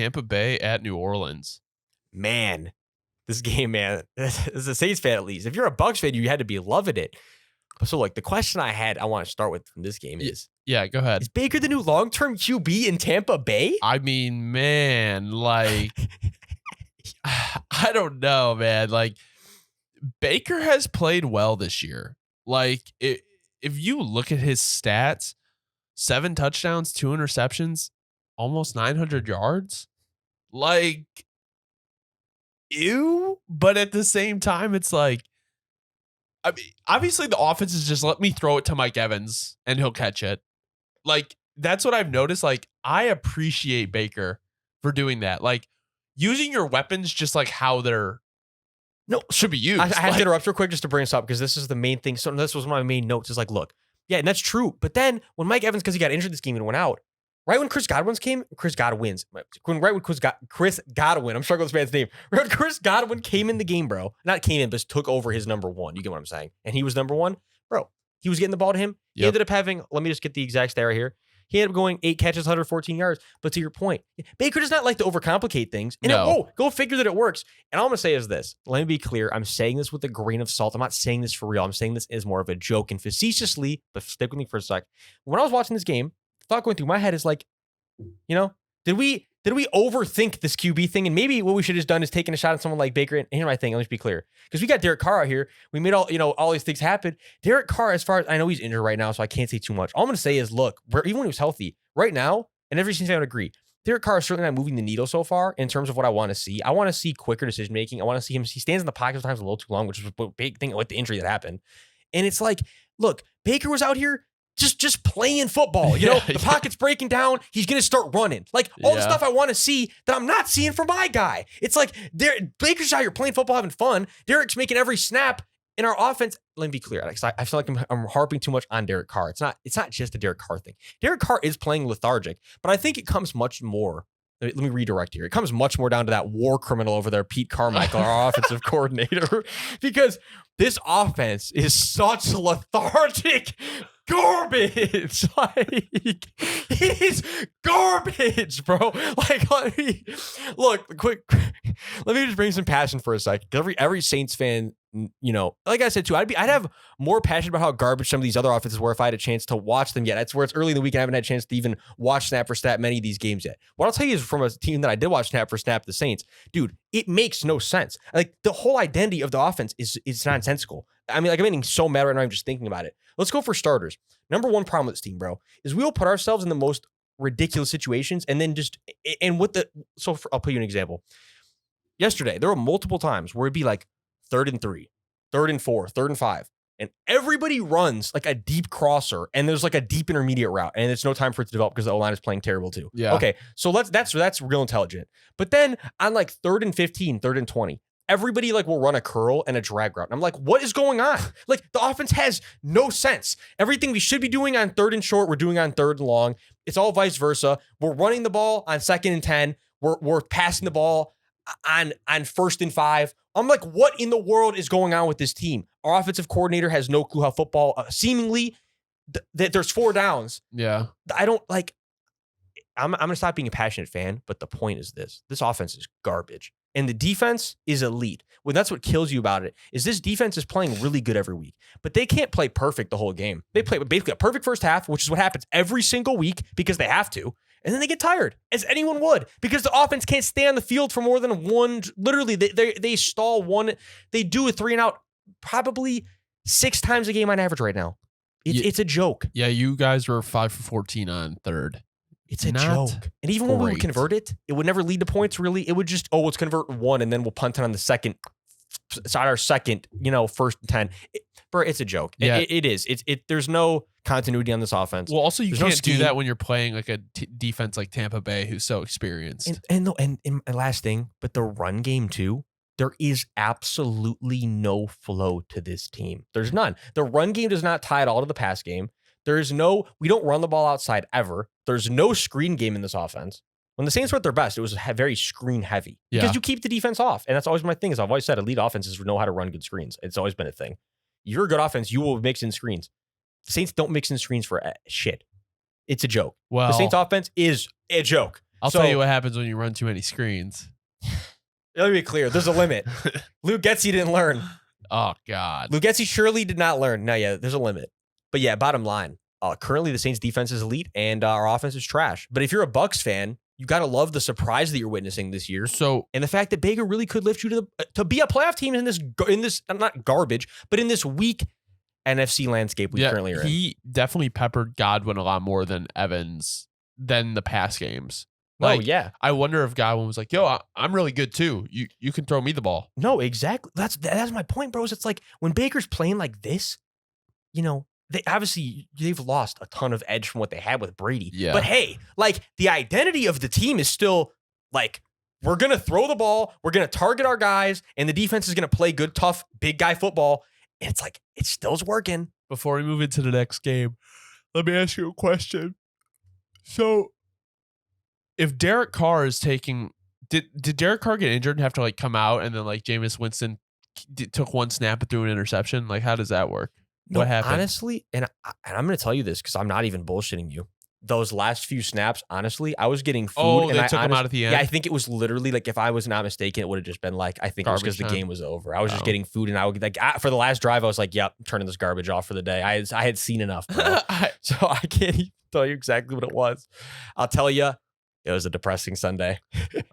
Tampa Bay at New Orleans. Man, this game, man, as a Saints fan at least, if you're a Bucs fan, you had to be loving it. So, like, the question I want to start with from this game is, yeah, go ahead. Is Baker the new long-term QB in Tampa Bay? I mean, man, like, I don't know, man. Like, Baker has played well this year. Like, if you look at his stats, 7 touchdowns, 2 interceptions, almost 900 yards. Like, ew. But at the same time, it's like, I mean, obviously the offense is just let me throw it to Mike Evans and he'll catch it. Like, that's what I've noticed. Like, I appreciate Baker for doing that. Like, using your weapons just like how they're should be used. I have to interrupt real quick just to bring this up because this is the main thing. So this was one of my main notes is like, look, yeah, and that's true. But then when Mike Evans, because he got injured this game and went out, right when Chris Godwin, I'm struggling with this man's name. Right when Chris Godwin came in the game, bro, not came in, but took over his number one. You get what I'm saying? And he was number one, bro. He was getting the ball to him. He ended up having, let me just get the exact stat right here. He ended up going 8 catches, 114 yards. But to your point, Baker does not like to overcomplicate things. And go figure that it works. And all I'm going to say is this. Let me be clear. I'm saying this with a grain of salt. I'm not saying this for real. I'm saying this as more of a joke and facetiously, but stick with me for a sec. When I was watching this game, the thought going through my head is like, you know, did we overthink this QB thing? And maybe what we should have done is taken a shot at someone like Baker. And here's my thing. Let me just be clear. Because we got Derek Carr out here. We made all these things happen. Derek Carr, as far as I know, he's injured right now, so I can't say too much. All I'm going to say is, look, even when he was healthy, right now, and every single fan would agree, Derek Carr is certainly not moving the needle so far in terms of what I want to see. I want to see quicker decision making. I want to see him. He stands in the pocket sometimes a little too long, which is a big thing with the injury that happened. And it's like, look, Baker was out here just playing football. You know, the pocket's breaking down. He's going to start running. Like, all the stuff I want to see that I'm not seeing from my guy. It's like, Baker's out here playing football, having fun. Derek's making every snap in our offense. Let me be clear. I feel like I'm harping too much on Derek Carr. It's not just a Derek Carr thing. Derek Carr is playing lethargic, but I think it comes much more. Let me redirect here. It comes much more down to that war criminal over there, Pete Carmichael, our offensive coordinator, because this offense is such lethargic garbage. Like, it is garbage, bro. Like, let me just bring some passion for a second. Every Saints fan, you know, like I said too, I'd have more passion about how garbage some of these other offenses were if I had a chance to watch them yet. That's where it's early in the week. I haven't had a chance to even watch snap for snap many of these games yet. What I'll tell you is from a team that I did watch snap for snap, the Saints, dude, it makes no sense. Like, the whole identity of the offense is nonsensical. I mean, like, I'm getting so mad right now. I'm just thinking about it. Let's go for starters. Number one problem with this team, bro, is we will put ourselves in the most ridiculous situations and then I'll put you an example. Yesterday, there were multiple times where it'd be like 3rd and 3, 3rd and 4, 3rd and 5. And everybody runs like a deep crosser and there's like a deep intermediate route and it's no time for it to develop because the O-line is playing terrible too. Yeah. Okay. So that's real intelligent. But then on like 3rd and 15, 3rd and 20, everybody like will run a curl and a drag route. And I'm like, what is going on? Like, the offense has no sense. Everything we should be doing on 3rd and short, we're doing on 3rd and long. It's all vice versa. We're running the ball on 2nd and 10. We're passing the ball on 1st and 5. I'm like, what in the world is going on with this team? Our offensive coordinator has no clue how football, seemingly, there's 4 downs. Yeah. I don't like, I'm going to stop being a passionate fan, but the point is this offense is garbage. And the defense is elite. Well, that's what kills you about it, is this defense is playing really good every week, but they can't play perfect the whole game. They play basically a perfect first half, which is what happens every single week because they have to. And then they get tired, as anyone would, because the offense can't stay on the field for more than one. Literally, they stall one. They do a 3 and out probably 6 times a game on average right now. It's a joke. Yeah, you guys were 5 for 14 on 3rd. It's a joke. And even when we would convert it, it would never lead to points, really. It would just, let's convert 1, and then we'll punt it on the second, our second, 1st and 10. It's a joke. Yeah. It is. There's no continuity on this offense. Well, also, you can't do that when you're playing like a defense like Tampa Bay, who's so experienced. And last thing, but the run game too, there is absolutely no flow to this team. There's none. The run game does not tie at all to the pass game. We don't run the ball outside ever. There's no screen game in this offense. When the Saints were at their best, it was very screen heavy because you keep the defense off. And that's always my thing, is I've always said elite offenses know how to run good screens. It's always been a thing. You're a good offense, you will mix in screens. The Saints don't mix in screens for shit. It's a joke. Well, the Saints offense is a joke. I'll tell you what happens when you run too many screens. Let me be clear. There's a limit. Luke Getsy didn't learn. Oh, God. Luke Getsy surely did not learn. No, yeah, there's a limit. But yeah, bottom line, currently the Saints defense is elite and our offense is trash. But if you're a Bucs fan, you got to love the surprise that you're witnessing this year. So, and the fact that Baker really could lift you to be a playoff team in this not garbage, but in this weak NFC landscape we currently are in. He definitely peppered Godwin a lot more than Evans than the past games. Like, yeah. I wonder if Godwin was like, yo, I'm really good too. You can throw me the ball. No, exactly. That's my point, bros. It's like when Baker's playing like this, they've lost a ton of edge from what they had with Brady. Yeah. But hey, like the identity of the team is still like, we're going to throw the ball, we're going to target our guys, and the defense is going to play good, tough, big guy football. And it's like, it still's working. Before we move into the next game, let me ask you a question. So, if Derek Carr is taking, did Derek Carr get injured and have to like come out, and then like Jameis Winston took one snap and threw an interception? Like, how does that work? What happened? Honestly, and I'm going to tell you this because I'm not even bullshitting you. Those last few snaps, honestly, I was getting food. Oh, and they took him out at the end? Yeah, I think it was literally like, if I was not mistaken, it would have just been like, I think it was because the game was over. I was just getting food, and I would like, for the last drive, I was like, yep, I'm turning this garbage off for the day. I had seen enough. So I can't even tell you exactly what it was. I'll tell you, it was a depressing Sunday.